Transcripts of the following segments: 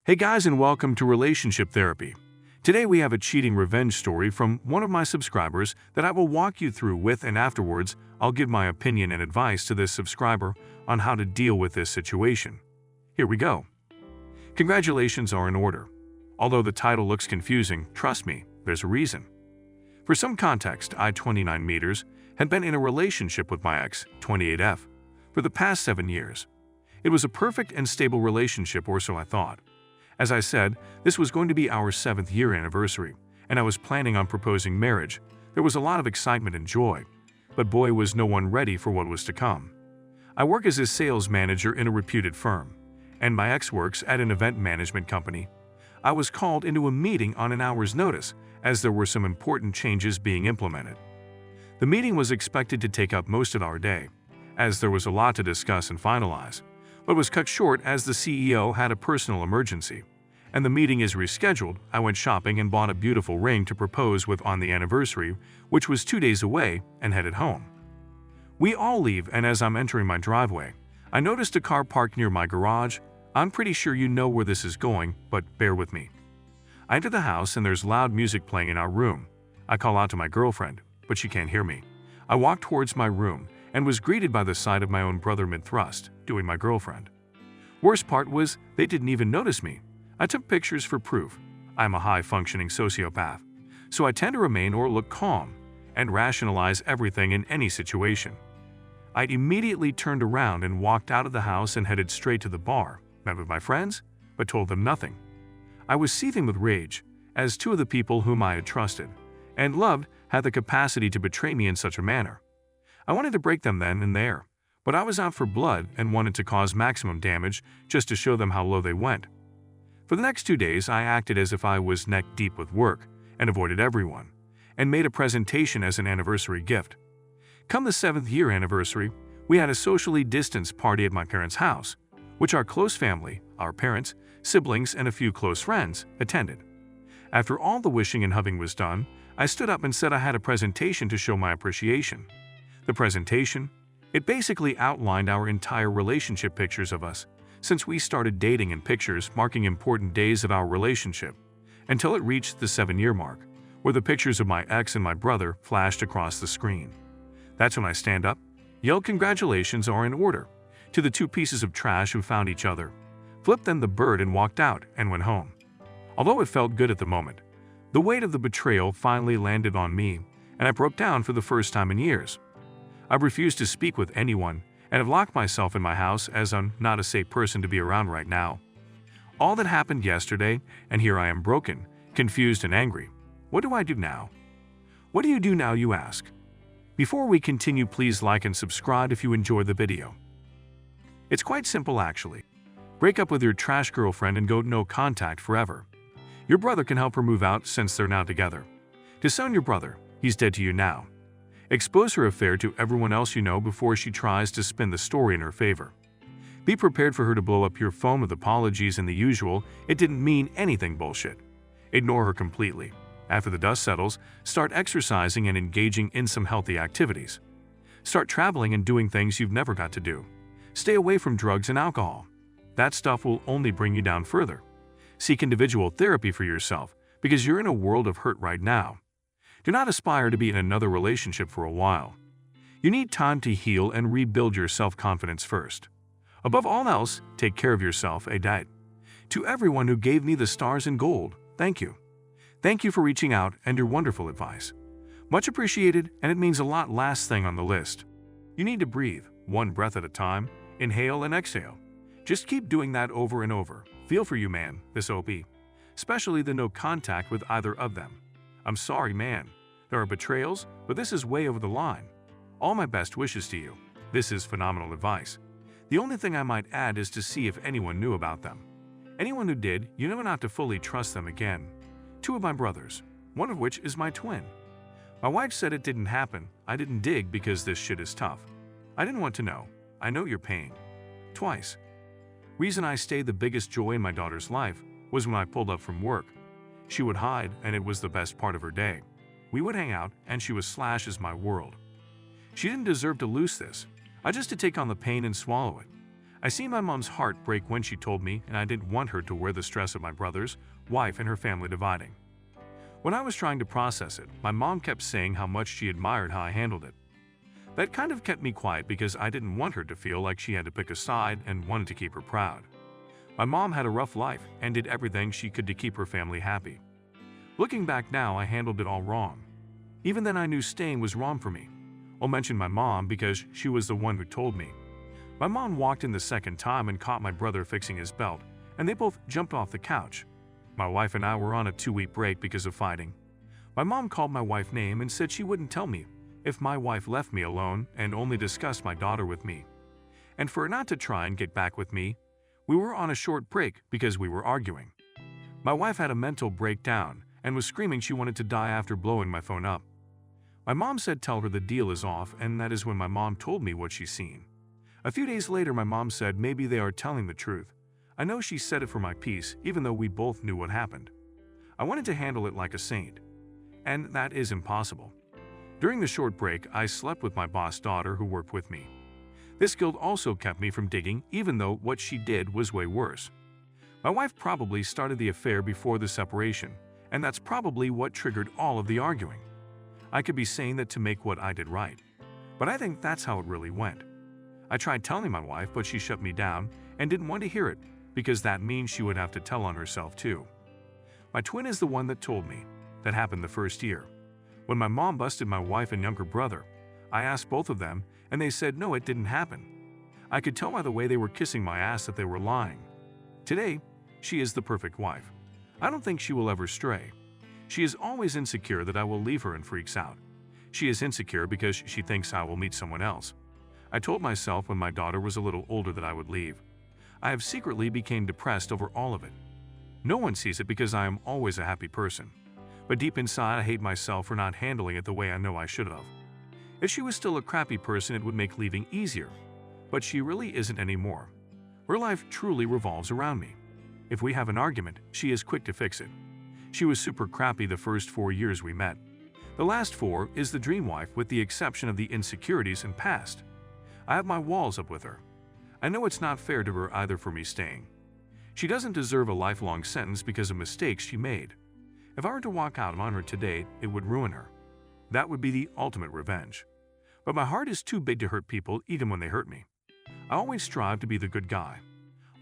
Hey guys, and welcome to Relationship Therapy. Today we have a cheating revenge story from one of my subscribers that I will walk you through with, and afterwards I'll give my opinion and advice to this subscriber on how to deal with this situation. Here we go. Congratulations are in order. Although the title looks confusing, trust me, there's a reason. For some context, I, 29 meters, had been in a relationship with my ex, 28F, for the past 7 years. It was a perfect and stable relationship, or so I thought. As I said, this was going to be our 7th year anniversary, and I was planning on proposing marriage. There was a lot of excitement and joy, but boy was no one ready for what was to come. I work as a sales manager in a reputed firm, and my ex works at an event management company. I was called into a meeting on an hour's notice, as there were some important changes being implemented. The meeting was expected to take up most of our day, as there was a lot to discuss and finalize, but was cut short as the CEO had a personal emergency, and the meeting is rescheduled. I went shopping and bought a beautiful ring to propose with on the anniversary, which was 2 days away, and headed home. We all leave, and as I'm entering my driveway, I noticed a car parked near my garage. I'm pretty sure you know where this is going, but bear with me. I enter the house and there's loud music playing in our room. I call out to my girlfriend, but she can't hear me. I walk towards my room and was greeted by the sight of my own brother mid-thrust, doing my girlfriend. Worst part was, they didn't even notice me. I took pictures for proof. I'm a high-functioning sociopath, so I tend to remain or look calm and rationalize everything in any situation. I immediately turned around and walked out of the house and headed straight to the bar, met with my friends, but told them nothing. I was seething with rage, as 2 of the people whom I had trusted and loved had the capacity to betray me in such a manner. I wanted to break them then and there, but I was out for blood and wanted to cause maximum damage just to show them how low they went. For the next 2 days, I acted as if I was neck deep with work and avoided everyone, and made a presentation as an anniversary gift. Come the 7th year anniversary, we had a socially distanced party at my parents' house, which our close family, our parents, siblings, and a few close friends attended. After all the wishing and hugging was done, I stood up and said I had a presentation to show my appreciation. The presentation, it basically outlined our entire relationship, pictures of us since we started dating, and pictures marking important days of our relationship, until it reached the 7-year mark, where the pictures of my ex and my brother flashed across the screen. That's when I stand up, yelled congratulations are in order to the 2 pieces of trash who found each other, flipped them the bird and walked out and went home. Although it felt good at the moment, the weight of the betrayal finally landed on me, and I broke down for the first time in years. I've refused to speak with anyone and have locked myself in my house, as I'm not a safe person to be around right now. All that happened yesterday, and here I am broken, confused, and angry. What do I do now? What do you do now, you ask? Before we continue, please like and subscribe if you enjoyed the video. It's quite simple actually. Break up with your trash girlfriend and go no contact forever. Your brother can help her move out since they're now together. Disown your brother, he's dead to you now. Expose her affair to everyone else you know before she tries to spin the story in her favor. Be prepared for her to blow up your phone with apologies and the usual "it didn't mean anything" bullshit. Ignore her completely. After the dust settles, start exercising and engaging in some healthy activities. Start traveling and doing things you've never got to do. Stay away from drugs and alcohol. That stuff will only bring you down further. Seek individual therapy for yourself, because you're in a world of hurt right now. Do not aspire to be in another relationship for a while. You need time to heal and rebuild your self-confidence first. Above all else, take care of yourself, AITA. To everyone who gave me the stars and gold, thank you. Thank you for reaching out and your wonderful advice. Much appreciated, and it means a lot. Last thing on the list. You need to breathe, 1 breath at a time, inhale and exhale. Just keep doing that over and over. Feel for you, man, this OP. Especially the no contact with either of them. I'm sorry, man. There are betrayals, but this is way over the line. All my best wishes to you. This is phenomenal advice. The only thing I might add is to see if anyone knew about them. Anyone who did, you know not to fully trust them again. 2 of my brothers, one of which is my twin. My wife said it didn't happen. I didn't dig because this shit is tough. I didn't want to know. I know your pain. Twice. Reason I stayed, the biggest joy in my daughter's life was when I pulled up from work. She would hide, and it was the best part of her day. We would hang out, and she was slash as my world. She didn't deserve to lose this. I just had to take on the pain and swallow it. I see my mom's heart break when she told me, and I didn't want her to wear the stress of my brother's wife and her family dividing. When I was trying to process it, my mom kept saying how much she admired how I handled it. That kind of kept me quiet because I didn't want her to feel like she had to pick a side and wanted to keep her proud. My mom had a rough life and did everything she could to keep her family happy. Looking back now, I handled it all wrong. Even then I knew staying was wrong for me. I'll mention my mom because she was the one who told me. My mom walked in the second time and caught my brother fixing his belt, and they both jumped off the couch. My wife and I were on a 2-week break because of fighting. My mom called my wife's name and said she wouldn't tell me if my wife left me alone and only discussed my daughter with me. And for her not to try and get back with me, we were on a short break because we were arguing. My wife had a mental breakdown and was screaming she wanted to die after blowing my phone up. My mom said tell her the deal is off, and that is when my mom told me what she's seen. A few days later, my mom said maybe they are telling the truth. I know she said it for my peace, even though we both knew what happened. I wanted to handle it like a saint, and that is impossible. During the short break, I slept with my boss daughter who worked with me. This guilt also kept me from digging, even though what she did was way worse. My wife probably started the affair before the separation, and that's probably what triggered all of the arguing. I could be saying that to make what I did right, but I think that's how it really went. I tried telling my wife, but she shut me down and didn't want to hear it because that means she would have to tell on herself too. My twin is the one that told me. That happened the first year. When my mom busted my wife and younger brother, I asked both of them and they said no, it didn't happen. I could tell by the way they were kissing my ass that they were lying. Today, she is the perfect wife. I don't think she will ever stray. She is always insecure that I will leave her and freaks out. She is insecure because she thinks I will meet someone else. I told myself when my daughter was a little older that I would leave. I have secretly become depressed over all of it. No one sees it because I am always a happy person. But deep inside I hate myself for not handling it the way I know I should have. If she was still a crappy person, it would make leaving easier. But she really isn't anymore. Her life truly revolves around me. If we have an argument, she is quick to fix it. She was super crappy the first 4 years we met. The last 4 is the dream wife with the exception of the insecurities and past. I have my walls up with her. I know it's not fair to her either for me staying. She doesn't deserve a lifelong sentence because of mistakes she made. If I were to walk out on her today, it would ruin her. That would be the ultimate revenge. But my heart is too big to hurt people even when they hurt me. I always strive to be the good guy.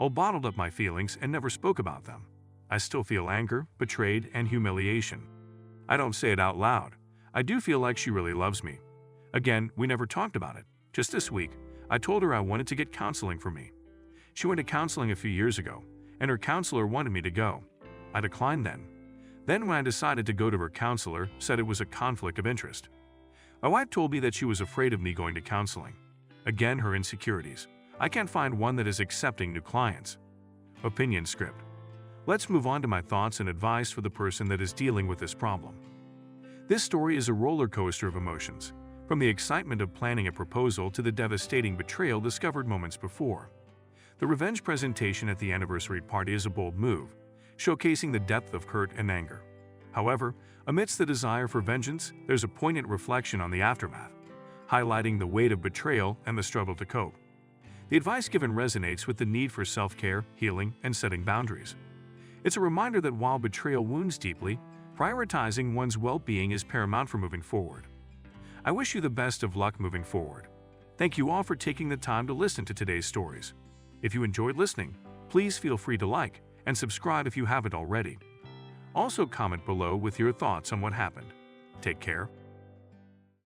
I bottled up my feelings and never spoke about them. I still feel anger, betrayed, and humiliation. I don't say it out loud. I do feel like she really loves me. Again, we never talked about it. Just this week, I told her I wanted to get counseling for me. She went to counseling a few years ago, and her counselor wanted me to go. I declined then. Then when I decided to go to her counselor, said it was a conflict of interest. My wife told me that she was afraid of me going to counseling. Again, her insecurities. I can't find one that is accepting new clients. Opinion script. Let's move on to my thoughts and advice for the person that is dealing with this problem. This story is a roller coaster of emotions, from the excitement of planning a proposal to the devastating betrayal discovered moments before. The revenge presentation at the anniversary party is a bold move, showcasing the depth of hurt and anger. However, amidst the desire for vengeance, there's a poignant reflection on the aftermath, highlighting the weight of betrayal and the struggle to cope. The advice given resonates with the need for self-care, healing, and setting boundaries. It's a reminder that while betrayal wounds deeply, prioritizing one's well-being is paramount for moving forward. I wish you the best of luck moving forward. Thank you all for taking the time to listen to today's stories. If you enjoyed listening, please feel free to like and subscribe if you haven't already. Also comment below with your thoughts on what happened. Take care.